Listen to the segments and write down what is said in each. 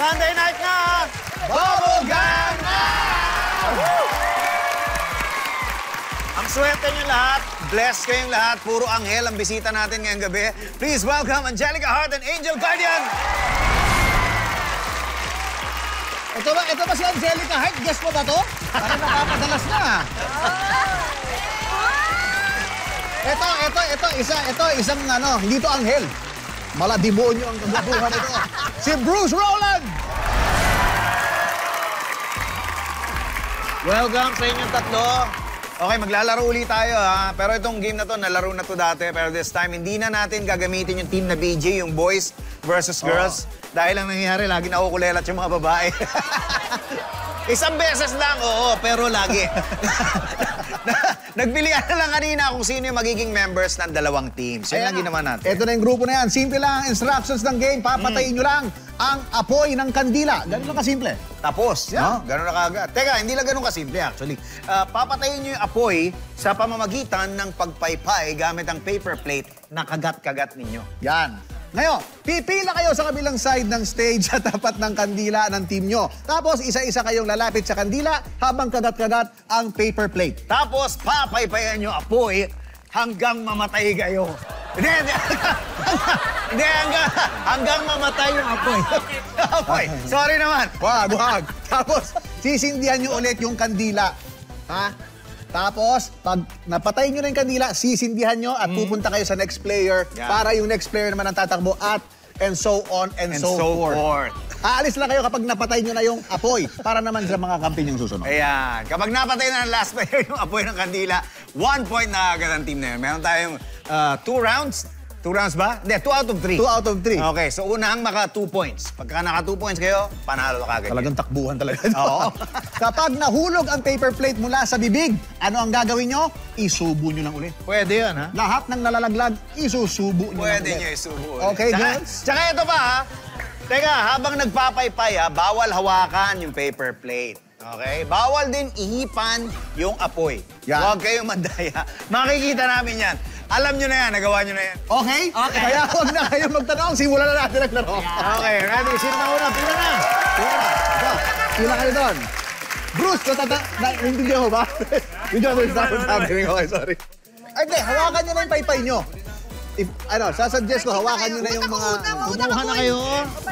Sunday night na! Bubblegum na! Ang swerte niyo lahat. Blessed kayong lahat. Puro anghel ang bisita natin ngayong gabi. Please welcome Angelica Hart and Angel Guardian. Ito ba si Angelica Hart? Guess mo ba to? Parang napapadalas na. Isang ano, hindi to anghel. Mala demonyo ang kagabuhan ito. Si Bruce Rowland! Welcome sa inyong tatlo. Okay, maglalaro ulit tayo ha. Pero itong game na to, nalaro na to dati. Pero this time, hindi na natin gagamitin yung team na BJ, yung boys versus girls. Dahil ang nangyayari, lagi nakukulelat yung mga babae. Isang beses lang, oo, pero lagi. Nagbilihan na lang kanina kung sino yung magiging members ng dalawang teams. Yan lang ginawa natin. Ito na yung grupo na yan. Simple lang ang instructions ng game. Papatayin nyo lang ang apoy ng kandila. Ganun lang kasimple. Tapos, no? Ganun na kagad. Teka, hindi lang ganun kasimple actually. Papatayin nyo yung apoy sa pamamagitan ng pagpaypay gamit ang paper plate na kagat-kagat ninyo. Yan. Ngayon, pipila kayo sa kabilang side ng stage sa tapat ng kandila ng team nyo. Tapos, isa-isa kayong lalapit sa kandila habang kagat-kagat ang paper plate. Tapos, papaypayan nyo apoy hanggang mamatay kayo. Hindi, hanggang mamatay yung apoy. Apoy, sorry naman. Wag. Tapos, sisindihan nyo ulit yung kandila. Ha? Tapos, pag napatay nyo na yung kandila, sisindihan nyo at pupunta kayo sa next player para yung next player naman ang tatakbo at and so on and so forth. Aalis lang kayo kapag napatay nyo na yung apoy para naman sa mga kampi yung susunod. Ayan. Kapag napatay na ng last player yung apoy ng kandila, 1 point na agad ang team na yun. Meron tayong 2 rounds. 2 rounds ba? Hindi, 2 out of 3. 2 out of 3. Okay, so unang maka 2 points. Pagka naka 2 points kayo, panalo na kagad. Talagang takbuhan talaga. Oo. Kapag nahulog ang paper plate mula sa bibig, ano ang gagawin nyo? Isubo nyo lang ulit. Pwede yan, ha? Lahat ng nalalaglag, isusubo nyo lang ulit. Pwede nyo isubo ulit. Okay, girls? Tsaka ito pa, ha? Teka, habang nagpapaypay, ha, bawal hawakan yung paper plate. Okay? Bawal din ihipan yung apoy. Yan. Huwag kayong mandaya. Makikita namin yan. Alam nyo na yan, nagawa nyo na yan. Okay? Kaya huwag na kayo magtanong, simulan na natin ang laro. Okay, ready? Sino na una? Pila na! Pila kayo doon. Bruce, naiintindihan mo ba? You don't understand what's happening. Okay, sorry. Ay, hindi, hawakan nyo na yung paypay nyo. Sasuggest ko, hawakan nyo na yung mga... Kumuha na kayo.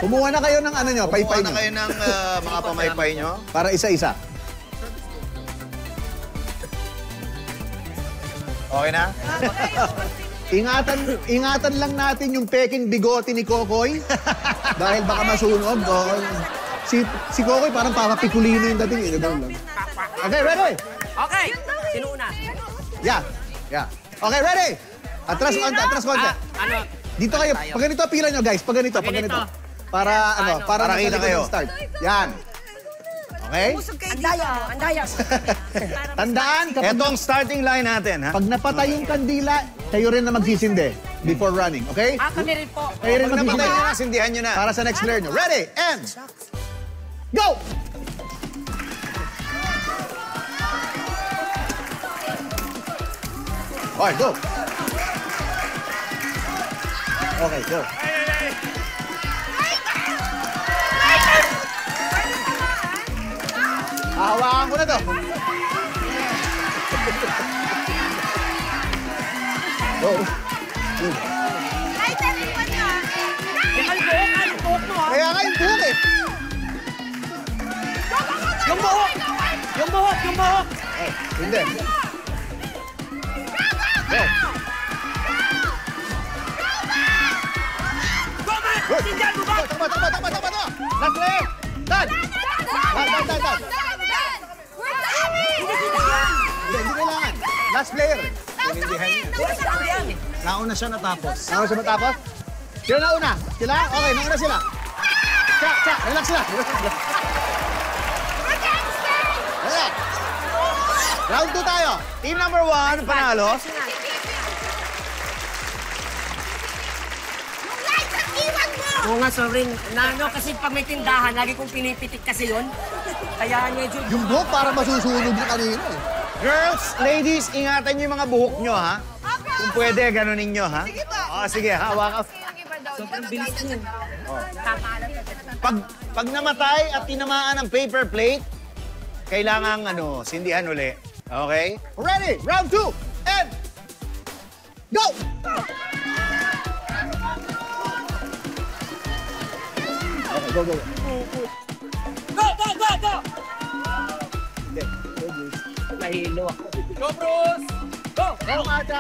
Kumuha na kayo ng ano nyo, paypay Kumuha na nyo. kayo ng mga pamaypay nyo. Para isa-isa. Okay na? Ingatan lang natin yung peking bigote ni Kokoy. Dahil baka masunog. Si Kokoy parang papapikulino yung dating. Okay, ready? Okay. Sino una? Yeah. Okay, ready? Atras konti. Ano? Dito kayo. Pag ganito, pila nyo guys. Pag ganito. Para kita kayo. Start. Yan. Okay? Andaya. Tandaan, kapag... Ito ang starting line natin, ha? Pag napatay yung kandila, kayo rin na magsisindi before running, okay? Kami rin po. Kayo rin Pag napatay magsisindi. nyo na, sindihan nyo na. Para sa next player nyo. Ready? And... Go! Okay, go. Okay, go. Hawakan ko na to. Go. Anong buhok mo, ha? Kaya nga yung buhok eh. Yung buhok! Hindi. Go. Good. Sindihan mo ba? Tama. Last player. Done. Done. Hindi kailangan. Last player. Nauna siya natapos. Ano siya matapos? Sila na una. Sila? Okay, nauna sila. Relax sila. Relax. Round 2 tayo. Team number 1, panalo. Oo nga, sorry. Kasi pag may tindahan, lagi kong pinipitik kasi yun. Kaya medyo... Yung buhok para masusunog yung kanina eh. Girls, ladies, ingatan niyo yung mga buhok nyo, ha? Kung pwede, ganunin nyo, ha? Sige po. Sige, hawak ka. Sobrang bilis niyo. Tama lang. Pag namatay at tinamaan ng paper plate, kailangan sindihan uli. Okay? Ready? Round 2, and go! Okay, go. Go! Hindi, go, Bruce. Nahilo ako. Go, Bruce! Go! Go, Mata!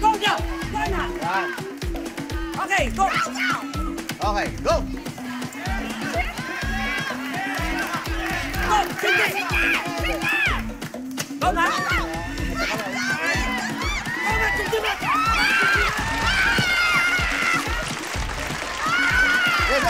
Go na! Go na! Yan. Okay, go! Okay, go! Go! Sige! Go na! Go na! Sige! Yes.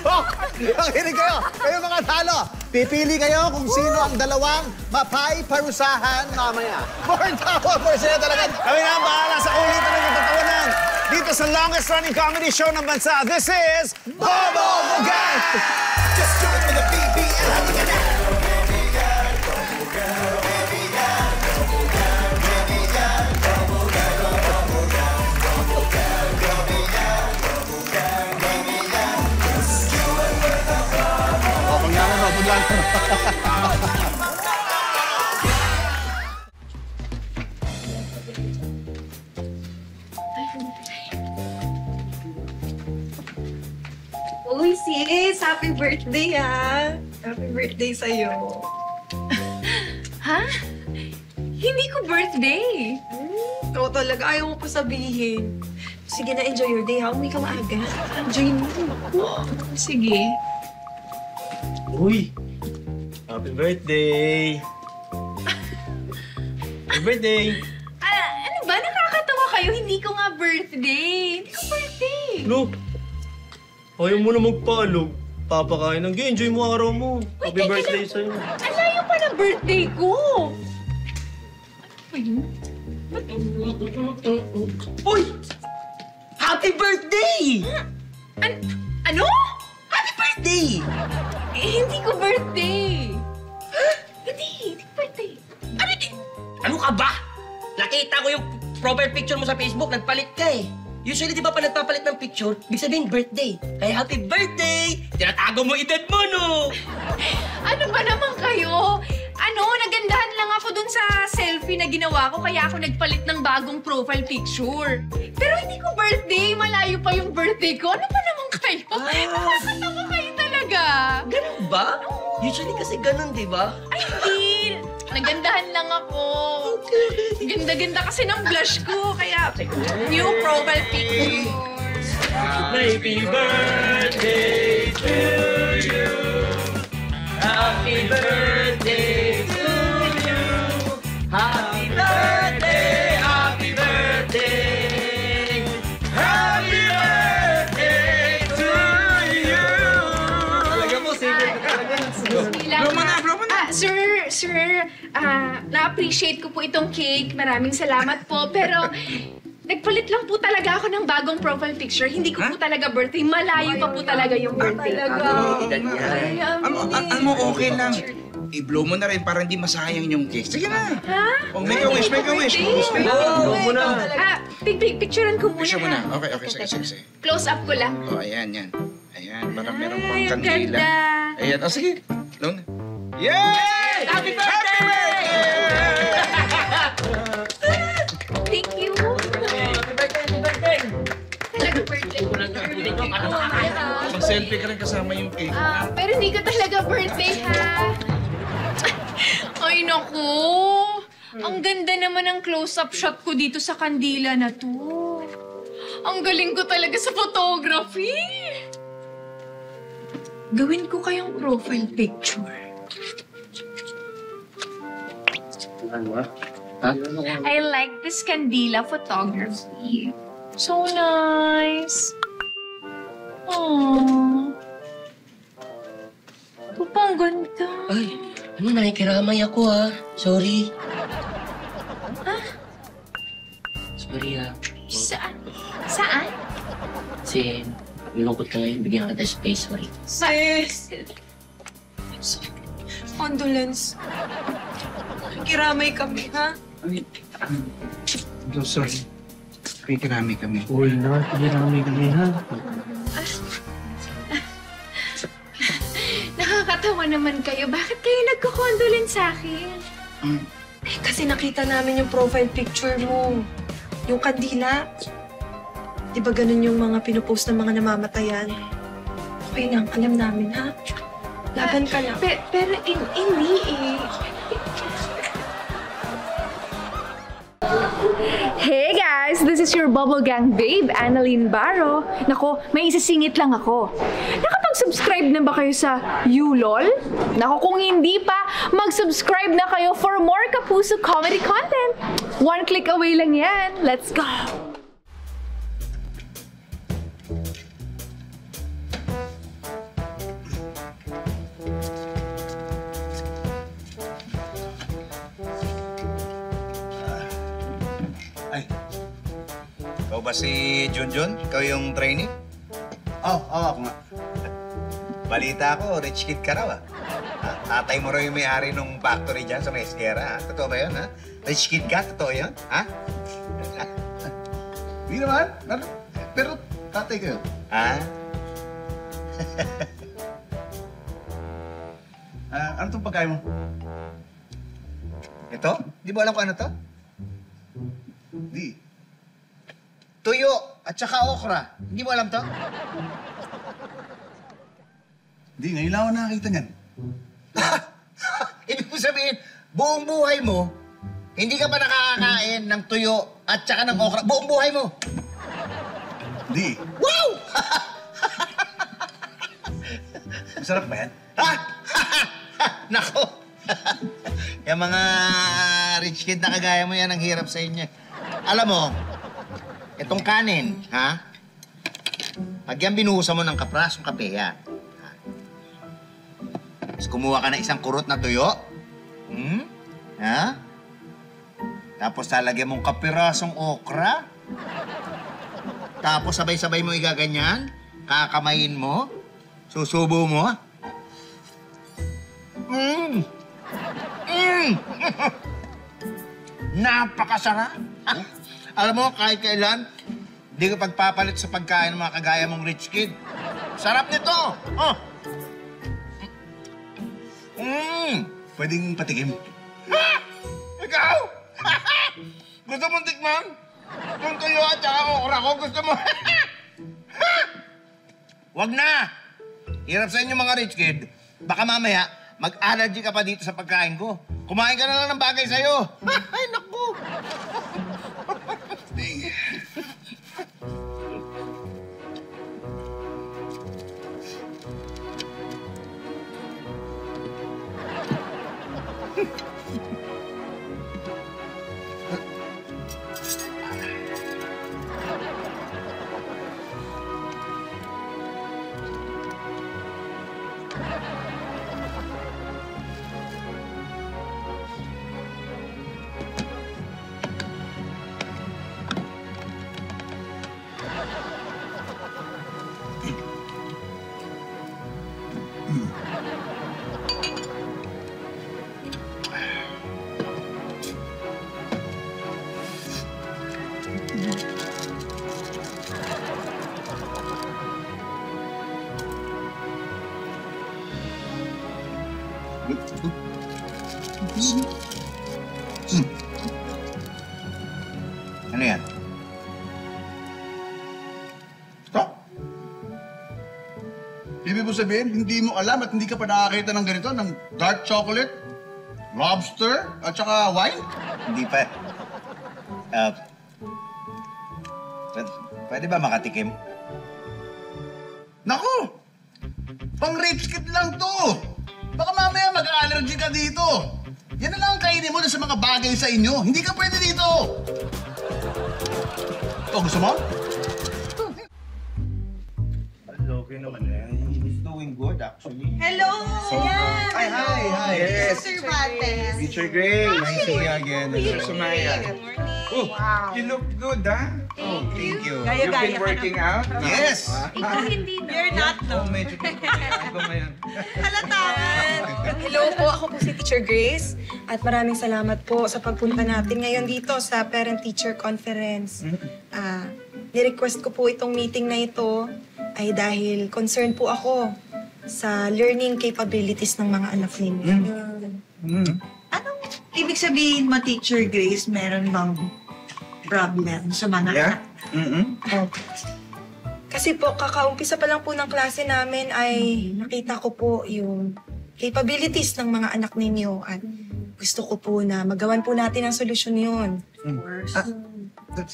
Oh, makinig kayo. Kayo mga talo. Pipili kayo kung sino ang dalawang mapay-parusahan mamaya. For sila talaga. Kami na ang bahala sa ulitan ng katatawanan. Dito sa longest running comedy show ng bansa. This is Bobo Bugan! Just do it for the BBL. Uy, sis! Happy birthday, ha? Happy birthday sa'yo. Ha? Hindi ko birthday. Ikaw talaga, ayaw mo pa sabihin. Sige na, enjoy your day, ha? Umuwi ka maaga. Enjoy mo. Sige. Uy! Happy birthday! Happy birthday! Ano ba? Nakakatawa kayo. Hindi ko nga birthday. Hindi ko birthday. Look! Ayaw mo na magpaalog. Papakain ng enjoy mo araw mo. Happy teka birthday lang. sa'yo. Ang layo pa ng birthday ko. Ano ba yun? Uy! Happy birthday! Ano? Happy birthday! Hindi ko birthday. Hindi ko birthday. Ano ka ba? Nakita ko yung profile picture mo sa Facebook, nagpalit ka eh. Usually, di ba pa nagpapalit ng picture, ibig sabihin birthday. Kaya happy birthday! Tinatago mo edad mo, no? Ano ba naman kayo? Nagandahan lang ako dun sa selfie na ginawa ko, kaya ako nagpalit ng bagong profile picture. Pero hindi ko birthday, malayo pa yung birthday ko. Ano ba naman kayo? Nakakatawa kayo talaga. Ganun ba? Usually kasi ganun, di ba? Ay, hindi. Nagandahan lang ako. Ganda-ganda kasi ng blush ko, kaya new profile picture. Happy birthday to you! Happy birthday to you! Happy birthday! Happy birthday! Happy birthday to you! Talaga mo, sige. Blow mo na. Sir, na-appreciate ko po itong cake. Maraming salamat po. Pero, nagpalit lang po talaga ako ng bagong profile picture. Hindi ko po talaga birthday. Malayo pa po talaga yung birthday ko. Alam mo, okay lang. I-blow mo na rin para hindi masayang yung cake. Sige na. Ha? Oh, make a wish, make a wish. Blow mo na. Picturean ko muna. Wish mo na. ha? Okay, sige. Close up ko lang. Oh, ayan. Ayan, para meron Ay, pang ang kandila. ganda. Ayan, sige. Blow na. Yay! Happy birthday! Thank you. Happy birthday! Talaga birthday ko. Mag-selfie ka rin kasama yung cake. Pero hindi ko talaga birthday, ha? Ay, naku. Ang ganda naman ng close-up shot ko dito sa kandila na to. Ang galing ko talaga sa photography. Gawin ko kayang profile picture. I like this kandila photography. So nice. Aww. Ang ganda. Ay, nakikiramay ako ha. Sorry. Sorry ha. Saan? Saan? Kasi nilungkot ka ngayon, bigyan ka ng space, sorry. Sis! Condolence. Kiramay kami, ha? I'm so sorry. Kirami kami. Uy, kirami kami, ha? Nakakatawa naman kayo. Bakit kayo nagko-condolence sa akin? Eh, kasi nakita namin yung profile picture mo. Yung kandila. Di ba ganun yung mga pinupost ng mga namamatayan? Okay lang, alam namin, ha? Laban ka lang. Pero hindi eh. Hey guys! This is your Bubble Gang babe, Annalyn Barro. Nako, may isisingit lang ako. Nakapag-subscribe na ba kayo sa YouLol? Nako, kung hindi pa, mag-subscribe na kayo for more Kapuso comedy content. One click away lang yan. Let's go! Ay, ikaw ba si Junjun? Ikaw yung trainee? Ako nga. Balita ko, rich kid ka raw, ah. Ha? Tatay mo raw yung may-ari ng factory dyan sa Mezquera, ha? Totoo ba yun, ha? Rich kid ka? Totoo yun, ha? Hindi naman. Pero tatay ko yun. Ha? Ano itong pagkain mo? Ito? Di mo alam kung ano to? Di. Tuyo at saka okra. Hindi mo alam to? Di, ngayon lang ako nakakita niyan. Ibig mo sabihin, buong buhay mo, hindi ka pa nakakakain ng tuyo at saka ng okra. Buong buhay mo. Di. Wow! Masarap ba yan? Ha? Nako! Yung mga rich kid na kagaya mo yan, ang hirap sa inyo. Alam mo, itong kanin, ha? Pag yan binuhusan mo ng kaprasong kape, yan. Ha? Tapos kumuha ka ng isang kurot na tuyo. Ha? Tapos lalagyan mong kapirasong okra. Tapos sabay-sabay mo igaganyan. Kakamayin mo. Susubo mo. Napakasarap. Alam mo, kahit kailan, hindi ka pagpapalit sa pagkain ng mga kagaya mong rich kid. Sarap nito! Oh. Pwedeng patikim. Ha? Ikaw? Gusto mong tikman? Kung tuyo at saka okra ko, gusto mo? Ha? Wag na! Hirap sa inyo mga rich kid. Baka mamaya, mag-allergy ka pa dito sa pagkain ko. Kumain ka na lang ng bagay sa'yo. Ay, naku! Ano yan? Stop! Ibig mo sabihin, hindi mo alam at hindi ka pa nakakita ng ganito, ng dark chocolate, lobster, at saka wine? Hindi pa. Pwede ba makatikim? Naku! Pang rich kid lang to! Baka mamaya mag-allergy ka dito. Yan na lang ang kainin mo sa mga bagay sa inyo. Hindi ka pwede dito. Oh, gusto mo? Okay naman yan. It's doing good, actually. Hello! Yan! Hi. Yes! Sir Bates. Teacher Grace, nice to see you again. Good morning. You look good, ha? Thank you. You've been working out? Yes! Ikaw hindi na. You're not, no? Medyo ako ngayon. Halata. Hello po, ako po si Teacher Grace. At maraming salamat po sa pagpunta natin ngayon dito sa Parent-Teacher Conference. Ni-request ko po itong meeting na ito ay dahil concerned po ako sa learning capabilities ng mga anak ninyo. Anong ibig sabihin mo, Teacher Grace, meron bang problem sa mga Yeah? Kasi po, kakaumpisa pa lang po ng klase namin ay nakita ko po yung capabilities ng mga anak ninyo at gusto ko po na magawan po natin ang solusyon yun.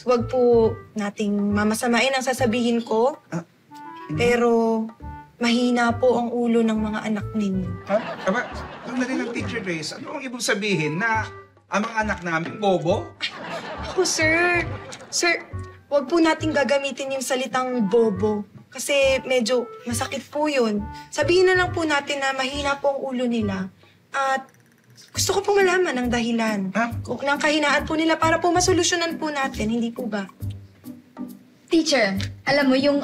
Huwag po nating mamasamain ang sasabihin ko, pero mahina po ang ulo ng mga anak ninyo. Aba, sandali lang, Teacher Grace. Ano ang ibig sabihin na ang mga anak namin bobo? Ako, sir. Sir, huwag po nating gagamitin yung salitang bobo. Kasi medyo masakit po yun. Sabihin na lang po natin na mahina po ang ulo nila. At gusto ko po malaman ang dahilan. Ng kahinaan po nila para po masolusyonan po natin, hindi po ba? Teacher, alam mo yung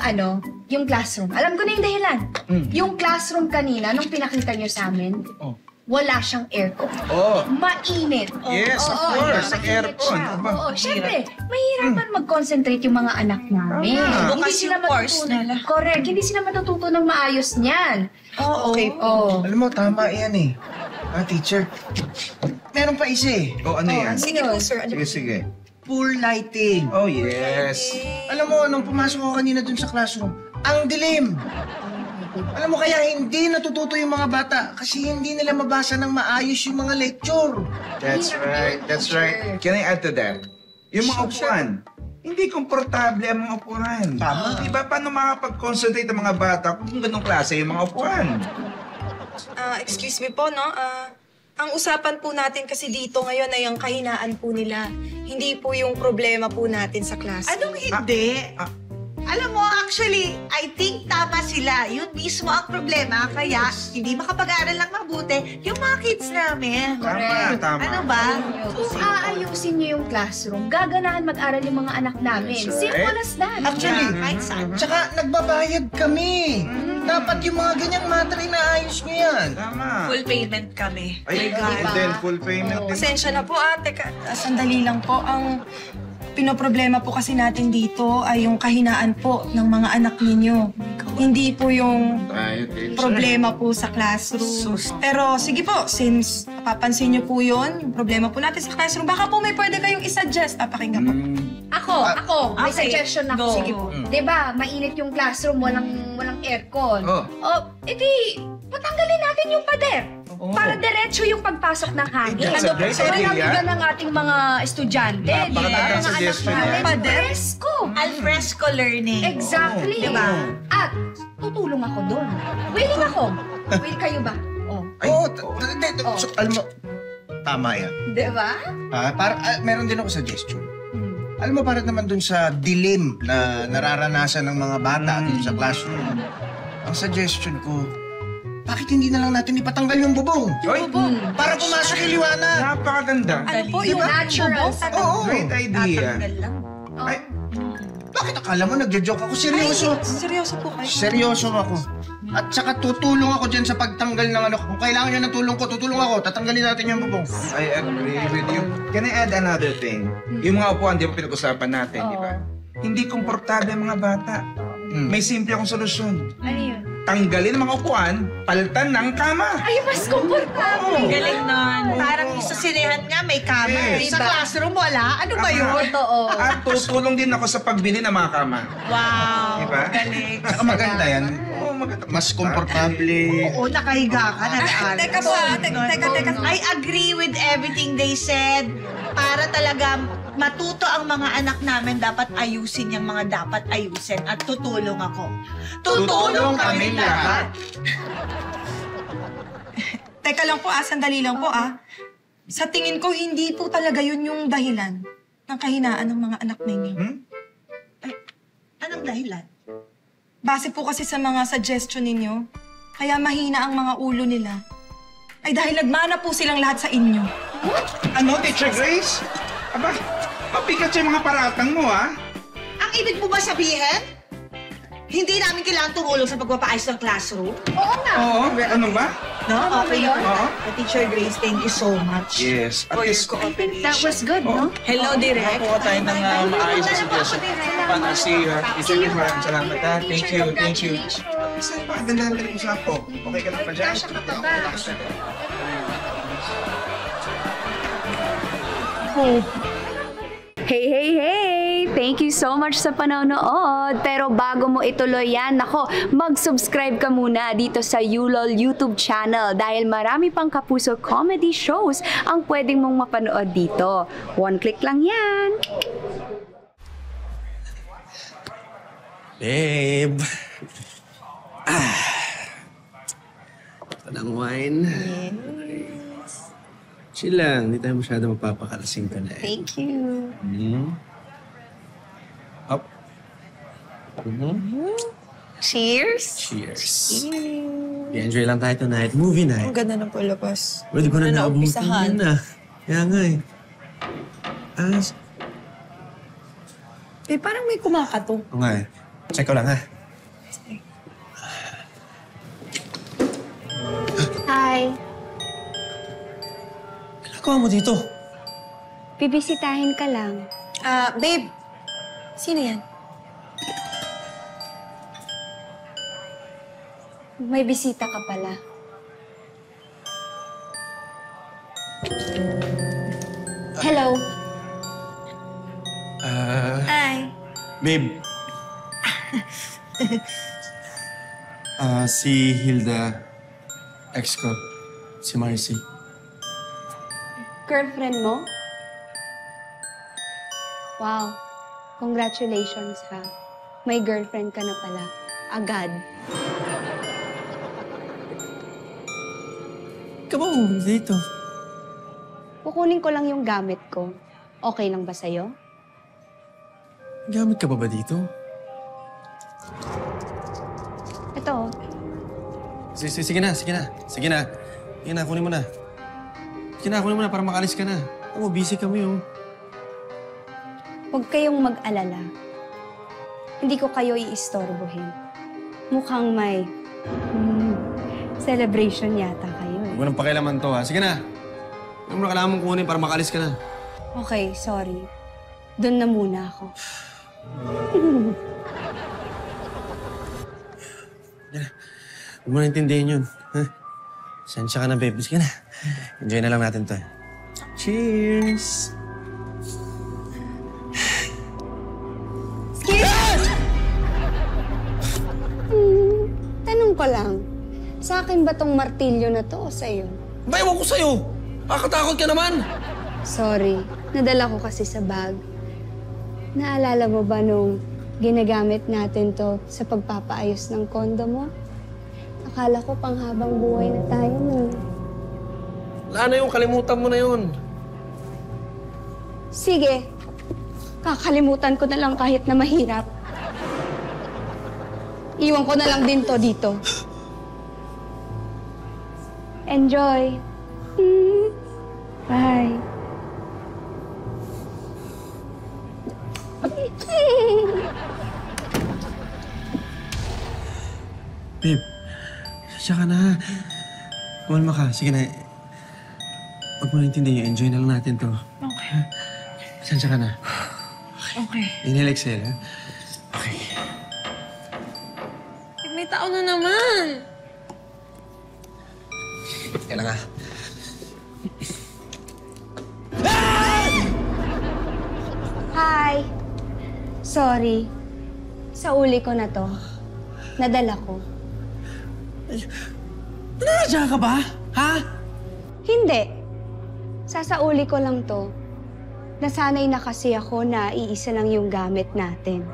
yung classroom. Alam ko na yung dahilan. Yung classroom kanina, nung pinakita niyo sa amin, wala siyang aircon. Mainit. Yes, of course. Ang mainit aircon. siya. Aba, Oo, syempre, mahirapan mag-concentrate yung mga anak namin. Bukas yung course nila. Correct, hindi sila matututo ng maayos niyan. Okay. Oo. Alam mo, tama yan eh. Teacher. Meron pa isa eh. ano yan? Sige po, sir. Ano Sige, sige. Poor lighting. Oh, yes. Alam mo, nung pumasok ako kanina dun sa classroom, ang dilim. Alam mo, kaya hindi natututo yung mga bata kasi hindi nila mabasa ng maayos yung mga lecture. That's right. That's right. Can I add to that? Yung mga upuan. Hindi komportable ang mga upuan. Tama. Diba? Paano makapag-concentrate ang mga bata kung ganong klase yung mga upuan? Excuse me po, no? Ang usapan po natin kasi dito ngayon ay ang kahinaan po nila. Hindi po yung problema po natin sa class. Anong hindi? Alam mo, actually, I think tama sila. Yun mismo ang problema. Kaya hindi makapag-aaral lang mabuti yung mga kids namin. Tama. Ano ba? Kung aayusin niyo yung classroom, gaganahan mag-aral yung mga anak namin. That's right. Simple as that. Actually, Kahit saan. tsaka nagbabayad kami. Dapat yung mga ganyang matter inaayos nyo yan. Tama. Full payment kami. Ay, and then full payment din. Pasensya na po, ate. Sandali lang po. Ang pinoproblema po kasi natin dito ay yung kahinaan po ng mga anak ninyo. Hindi po yung problema po sa classroom. Pero sige po, since napapansin niyo po yun, yung problema po natin sa classroom, baka po may pwede kayong isuggest. Pakinggan po. Ako, may okay. suggestion ako. Go. Sige po. Diba, mainit yung classroom, walang aircon. Edi, patanggalin natin yung pader. Para diretso yung pagpasok ng hangin. That's a great idea. Walang ng ating mga estudyante, di ba? Napakagandang Mga anak suggestion namin. yan. Fresco. Alfresco learning. Exactly. Diba? At tutulong ako doon. Willing ako. Will kayo ba? Alam mo, tama yan. Diba? Meron din ako suggestion. Alam mo, para naman dun sa dilim na nararanasan ng mga bata dun sa classroom, ang suggestion ko, bakit hindi na lang natin ipatanggal yung bubong? Para pumasok yung liwanag. Napakaganda. Ano po, yung Natural. Oo. Great idea. Tatanggal lang. Ay, Bakit akala mo nagjo-joke ako? Seryoso. Seryoso po kayo. Seryoso ako. At saka tutulong ako dyan sa pagtanggal ng ano. Kung kailangan nyo ng tulong ko, tutulong ako. Tatanggalin natin yung bubong. I agree with you. Can I add another thing? Yung mga upuan, di ba pinag-usapan natin, di ba? Hindi komportable ang mga bata. May simple akong solusyon. Ano yun? Tanggalin ang mga upuan, palitan ng kama. Ay, mas komportable. Galing nun. Parang sa sinehan nga may camera. Yes. Sa classroom wala. Ano ba yun? Totoo. At tutulong din ako sa pagbili ng mga kama. Wow. Diba? Galing. Saka maganda yan. Oo, maganda. Mas komportable. Oo, nakahiga ka na. Teka po, teka. I agree with everything they said. Para talaga matuto ang mga anak namin, dapat ayusin yung mga dapat ayusin. At tutulong ako. Tutulong kami lahat. Teka lang po, sandali lang po, Sa tingin ko, hindi po talaga yun yung dahilan ng kahinaan ng mga anak ninyo. Anong dahilan? Base po kasi sa mga suggestion ninyo, kaya mahina ang mga ulo nila, ay dahil nagmana po silang lahat sa inyo. Ano, Teacher Grace? Aba, Mabigat yung mga paratang mo, ha? Ang ibig mo ba sabihin? Hindi namin kailangan tumulong sa pagpapaayos ng classroom? Oo nga. Oo, ano ba? No? Okay yun. Oo. Teacher Grace, thank you so much. Yes. At least, That was good, no? Hello, Direk. Nakuha tayo ng maayos na suggestion. Paano si Teacher, maraming salamat ha. Thank you, thank you. saan pa? Ganda ng usap ko. Okay ka lang pa dyan? Kasya ka pa ba? Hey, hey, hey! Thank you so much sa panonood. Pero bago mo ituloy yan, nako, mag-subscribe ka muna dito sa Yulol YouTube channel dahil marami pang kapuso comedy shows ang pwedeng mong mapanood dito. One click lang yan. Babe. Ito ng wine. Chill lang. Hindi tayo masyado magpapakalasing ka na eh. Thank you. Up. Cheers! Cheers. I-enjoy lang tayo tonight. Movie night. Ang ganda ng palabas. Pwede ko na naabutin naumpisahan. yun na. Kaya nga eh. Parang may kumakato. Oo nga eh. Check ko lang ha. Hi. Ginagawa mo dito? Bibisitahin ka lang. Babe. Sino yan? May bisita ka pala. Hello. Hi. Babe. Si Hilda, ex ko, si Marcy. Girlfriend mo? Wow. Congratulations ha. May girlfriend ka na pala. Agad. Ikaw ba dito? Kukunin ko lang yung gamit ko. Okay lang ba sa'yo? Gamit ka ba dito? Ito. Sige na. Sige na, kunin mo na. Sige na, kunin mo na para makalis ka na. Oo, busy kami oh. Huwag kayong mag-alala. Hindi ko kayo iistorbohin. Mukhang may celebration yata kayo eh. Huwag mo nang pakialaman to ha. Sige na. Huwag mo na kailangan mong kunin para makalis ka na. Okay, sorry. Doon na muna ako. Huwag mo na intindihin yun. Ha? Sensya ka na, babe. Sige na. Enjoy na lang natin to. Cheers! Tanong ko lang, sa akin ba tong martilyo na to o sa'yo? Ba, ewan ko sa'yo! Kakatakot ka naman! Sorry, nadala ko kasi sa bag. Naalala mo ba nung ginagamit natin to sa pagpapaayos ng kondo mo? Akala ko panghabang buhay na tayo nun. Wala na yung kalimutan mo na yun. Sige, kakalimutan ko na lang kahit na mahirap. Iwan ko na lang din to dito. Enjoy. Bye. Babe, sasya ka na. Kumalma ka. Sige na. Huwag mo na intindihin. Enjoy na lang natin to. Okay. Sasya ka na. Okay. Inhale, exhale, ha? Okay. May tao na naman. Kaya lang, ha? Hi. Sorry. Sa uli ko na to. Nadala ko. Nanadya ka ba? Ha? Hindi. Sasauli ko lang to. Nasanay na kasi ako na iisa lang yung gamit natin.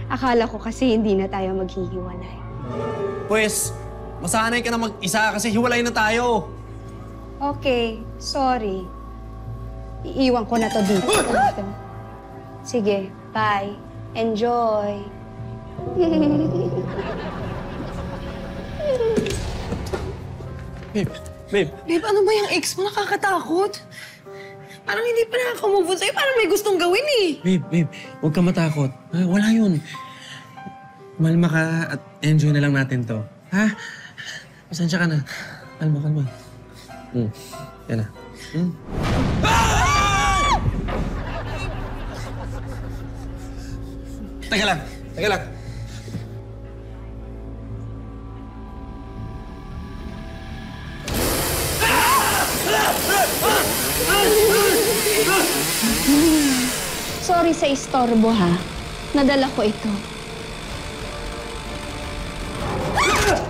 Akala ko kasi hindi na tayo maghihiwalay. Pues, masanay ka na mag-isa kasi hiwalay na tayo. Okay, sorry. Iiwan ko na to dito. Sige, bye. Enjoy. Babe. Babe, ano ba yung ex mo? Nakakatakot. Parang hindi pa nakaka-move on sa'yo. Parang may gustong gawin eh. Babe, huwag ka matakot. Wala yun. Malma ka at enjoy na lang natin to. Ha? Pasensya ka na. Kalma. Yan na. Teka lang. Sorry sa istorbo, ha? Nadala ko ito.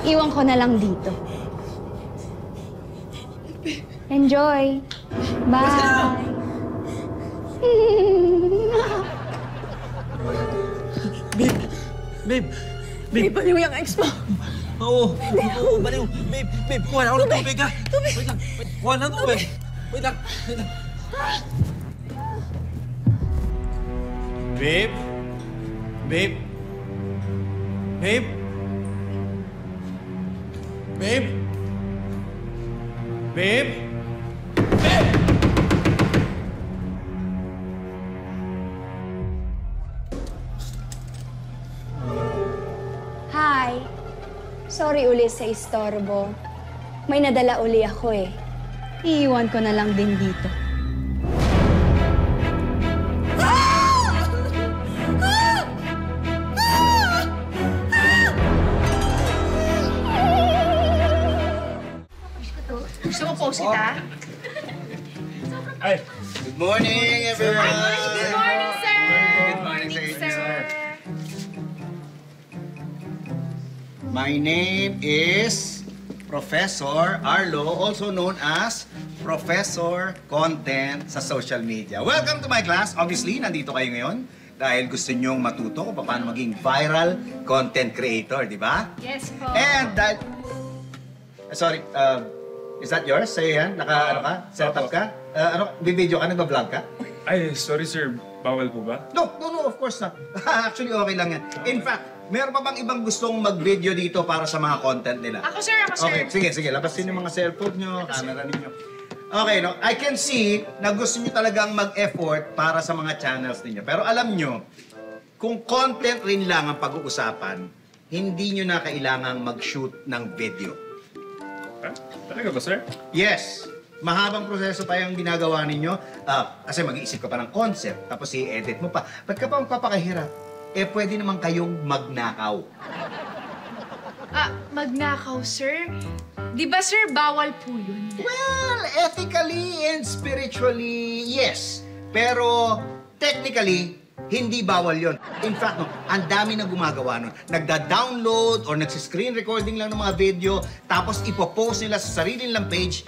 Iwan ko na lang dito. Enjoy. Bye. Babe. Baliw yung ex mo. Oo, baliw. Babe, kuha na ako ng tubig, ha? Wait lang. Kuha na ng tubig. Wait lang. Babe? Babe? Babe? Babe? Babe? Babe! Hi. Sorry uli sa istorbo. May nadala uli ako eh. Iiwan ko na lang din dito. Gusto mo post it, ha? Good morning, everyone! Good morning, sir! Good morning sa inyo, sir. My name is Professor Arlo, also known as Professor Content sa social media. Welcome to my class. Obviously, nandito kayo ngayon dahil gusto nyong matuto kung paano maging viral content creator, di ba? Yes po. And that... Sorry, is that yours? Sa'yo yan? Ano ka? Set up ka? Bibideo ka? Nagba-vlog ka? Ay, sorry sir. Bawal po ba? No, of course not. Actually, okay lang yan. In fact, meron pa bang ibang gustong mag-video dito para sa mga content nila? Ako, sir. Okay, sige. Labasin yung mga cellphone nyo, camera ninyo. Okay, no? I can see na gusto nyo talagang mag-effort para sa mga channels ninyo. Pero alam nyo, kung content rin lang ang pag-uusapan, hindi nyo na kailangang mag-shoot ng video. Talaga ba, sir? Yes. Mahabang proseso pa yung ginagawa ninyo. Kasi mag-iisip ka pa ng concept, tapos i-edit mo pa. Ba't ka pa magpapakahirap? Pwede naman kayong magnakaw. Magnakaw, sir? Di ba, sir, bawal po yun? Well, ethically and spiritually, yes. Pero technically, hindi bawal yon. In fact, no, ang dami na gumagawa nun. Nagda-download or nagsiscreen recording lang ng mga video, tapos ipopost nila sa sarili nilang page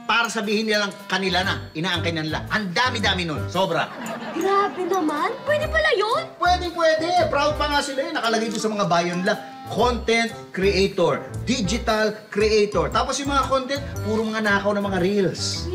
para sabihin nila lang kanila na, inaangkay na nila. Ang dami-dami nun. Sobra. Grabe naman. Pwede pala yun? Pwede. Proud pa nga sila yun. Nakalagay doon sa mga bio nila. Content creator. Digital creator. Tapos yung mga content, puro mga nakaw na mga reels.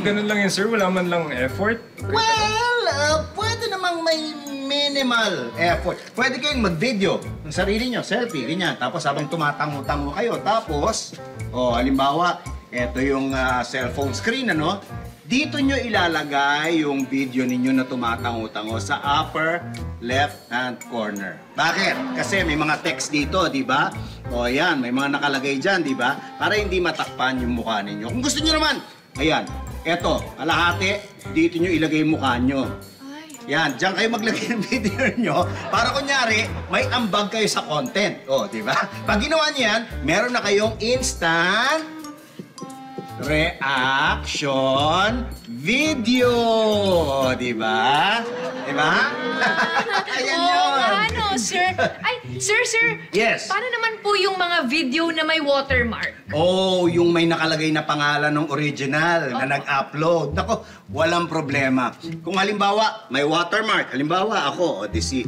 Ganun lang yun, sir. Wala man lang effort. Well, pwede namang may minimal effort. Pwede kayong mag-video ng sarili nyo, selfie, ganyan. Tapos habang tumatango-tango kayo. Tapos, halimbawa, eto yung cellphone screen, ano? Dito nyo ilalagay yung video ninyo na tumatango-tango sa upper left-hand corner. Bakit? Kasi may mga text dito, di ba? O yan, may mga nakalagay dyan, di ba? Para hindi matakpan yung mukha ninyo. Kung gusto nyo naman, ayan, eto, kalahati, dito nyo ilagay yung mukha nyo. Yan, diyan kayo maglagay ng video nyo para kunyari, may ambag kayo sa content. O, di ba? Pag ginawa nyo yan, meron na kayong instant reaction video. Di ba? Di ba? Ayan yun. Ano, sir? Sir. Yes. Paano naman po yung mga video na may watermark? Yung may nakalagay na pangalan ng original na nag-upload. Nako, walang problema. Kung halimbawa, may watermark. Halimbawa, ako, si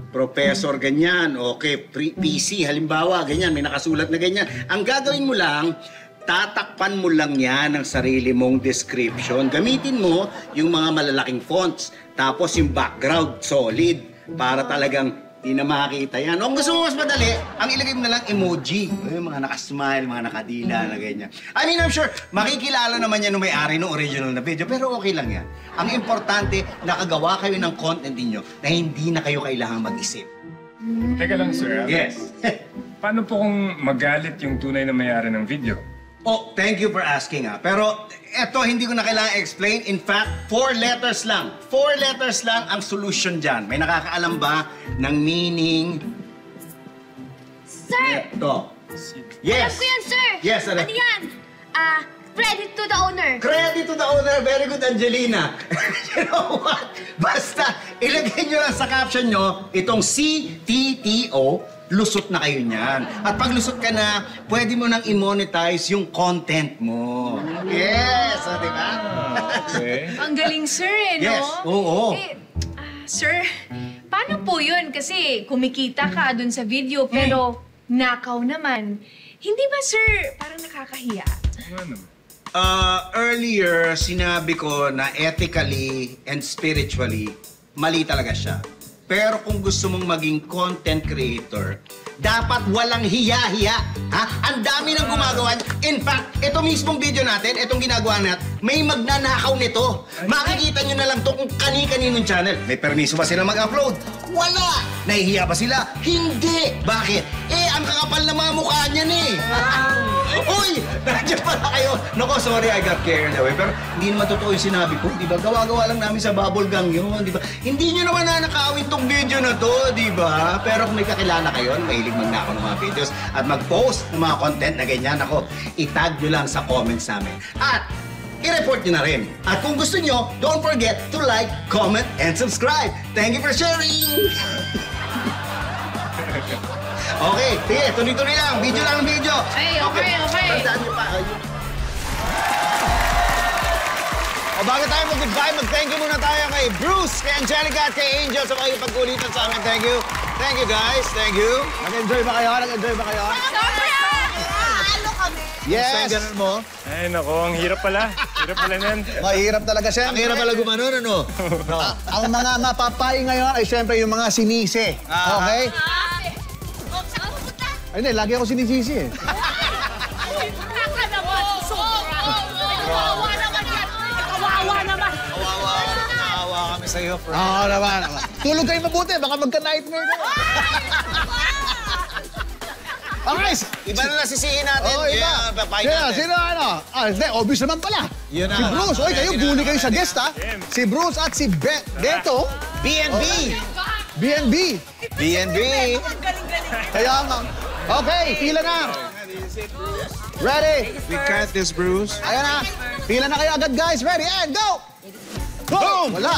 Professor ganyan, okay, PC, halimbawa, ganyan, may nakasulat na ganyan. Ang gagawin mo lang, tatakpan mo lang yan ang sarili mong description. Gamitin mo yung mga malalaking fonts. Tapos yung background, solid. Para talagang Hindi na makakita yan. Kung gusto mo mas madali, ang ilagay mo na lang emoji. Yung mga nakasmile, mga nakadila na ganyan. I mean, I'm sure, makikilala naman yan ng may-ari ng original na video, pero okay lang yan. Ang importante, nakagawa kayo ng content ninyo na hindi na kayo kailangang mag-isip. Teka lang, sir. Yes. Paano po kung magalit yung tunay na may-ari ng video? Oh, thank you for asking Pero eto, hindi ko na kailangan explain. In fact, 4 letters lang. 4 letters lang ang solution dyan. May nakakaalam ba ng meaning? Sir! Ito. Yes. Alam ko yan, sir! Yes, ano? Ano yan? Credit to the owner. Credit to the owner. Very good, Angelina. You know what? Basta, ilagay nyo lang sa caption nyo, itong CTTO, lusot na kayo niyan. At pag lusot ka na, pwede mo nang i-monetize yung content mo. Yes! O, di ba? Okay. Ang galing, sir, no? Yes, oo. Sir, paano po yun? Kasi kumikita ka dun sa video, pero nakaw naman. Hindi ba, sir, parang nakakahiya? Ano? Earlier, sinabi ko na ethically and spiritually, mali talaga siya. Pero kung gusto mong maging content creator, dapat walang hiya-hiya. Ha? Ang dami nang gumagawa. In fact, ito mismong video natin, itong ginagawa natin, may magnanakaw nito. Makikita nyo na lang to kung kani-kaninong channel. May permiso ba sila mag-upload? Wala! Nahihiya ba sila? Hindi! Bakit? Ang kakapal na mga mukha niyan Uy! Nandiyan pala kayo. Nako, sorry, I got carried away. Pero hindi naman totoo yung sinabi ko. Di ba? Gawa-gawa lang namin sa bubble gang yun. Di ba? Hindi nyo naman nanakawin tong video na to. Di ba? Pero kung may kakilala kayo, mahilig magnakaw ng mga videos at mag-post ng mga content na ganyan, ako, itag nyo lang sa comments namin. At i-report nyo na rin. At kung gusto nyo, don't forget to like, comment, and subscribe. Thank you for sharing! Okay, sige, tuloy-tuloy lang. Video lang ng video. Okay. Tandaan nyo pa. O bago tayo mag-goodbye, mag-thank you muna tayo kay Bruce, kay Angelica, at kay Angel sa mga pagkulitan sa amin. Thank you. Thank you, guys. Thank you. Nag-enjoy ba kayo? Nag-enjoy ba kayo? Ano kami? Yes! Ganun mo. Ay, nako, ang hirap pala. Hirap pala nan. Mahirap talaga siya. Ang hirap pala gumanon, ano? Ang mga mapapain ngayon ay siyempre yung mga sinisi. Okay? Ay, hindi. Lagi ako sinisisi Naawa kami sa'yo, bro. Oo naman. Tulog kayo mabuti. Baka magka-nightmare kayo. Okay. Iba na nasisihin natin. Oo, iba. Sino ano? Hindi. Obvious naman pala. Yun na. Si Bruce. Oy, kayo guli kayo sa guest, ha? Si Bruce at si Beto. BNB. BNB. BNB. Kaya nga. Okay, pila na. Ready? We cut this, Bruce. Ayan na. Pila na kayo agad, guys. Ready, and go! Boom! Wala.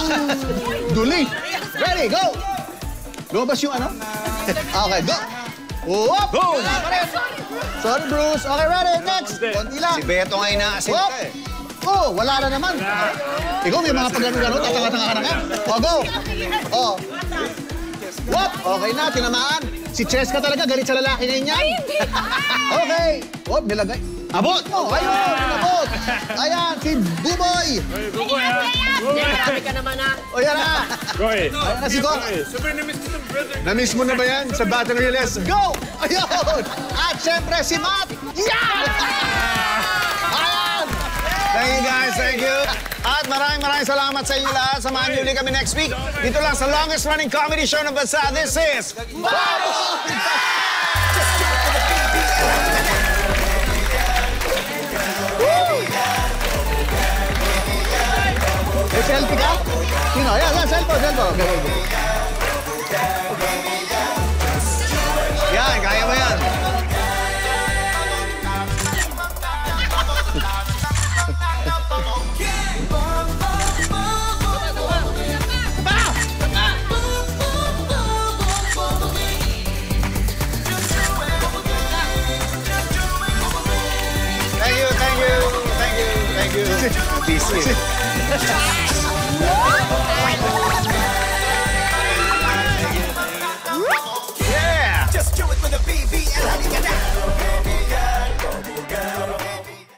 Duli. Ready, go! Lumabas yung ano? Okay, go! Whoop! Boom! Wala pa rin. Sorry, Bruce. Okay, ready, next. Konti lang. Si Beto nga inaasin Whoop! ka Oh, wala na naman. Ikaw may mga pagano-gano, tatanga-tanga ka na ka. Oh, go! Oh. Whoop! Okay na, tinamaan. Si Cheska talaga, galit sa lalaki ngayon yan. Okay. Whoop, nilagay. Abot! Oh, ayun, abot. Ayan, si Buboy. Buboy, ha? Marami ka naman, ha? O, yan na. Goy. Ayan na si Gok. Super na-miss ko ng brother. Na-miss mo na ba yan sa battery less? Go! Ayun! At syempre, si Matt. Yan! Ayan! Thank you, guys. Thank you. At maraming salamat sa inyo lahat. Samahan niyo ulit kami next week. Dito lang sa longest running comedy show ng bansa. This is Bubble! May selfie ka? Sino? Ayan, cellphone. Yan, kaya mo yan. Thank you. Peace.